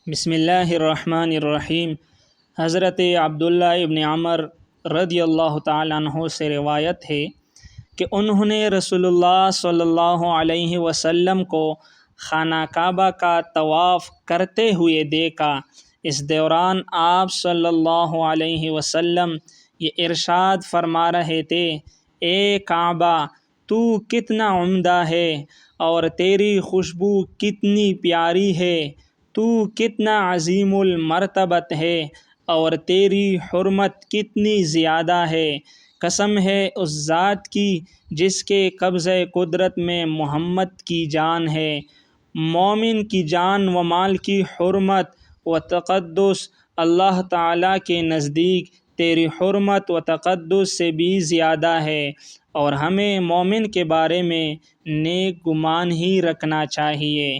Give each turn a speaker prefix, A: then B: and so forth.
A: بسم اللہ الرحمن الرحیم۔ حضرت عبداللہ ابن عمر رضی اللہ تعالیٰ عنہ سے روایت ہے کہ انہوں نے رسول اللہ صلی اللہ علیہ وسلم کو خانہ کعبہ کا طواف کرتے ہوئے دیکھا۔ اس دوران آپ صلی اللہ علیہ وسلم یہ ارشاد فرما رہے تھے، اے کعبہ، تو کتنا عمدہ ہے اور تیری خوشبو کتنی پیاری ہے، تو کتنا عظیم المرتبت ہے اور تیری حرمت کتنی زیادہ ہے۔ قسم ہے اس ذات کی جس کے قبضہ قدرت میں محمد کی جان ہے۔ مومن کی جان و مال کی حرمت و تقدس اللہ تعالیٰ کے نزدیک تیری حرمت و تقدس سے بھی زیادہ ہے، اور ہمیں مومن کے بارے میں نیک گمان ہی رکھنا چاہیے۔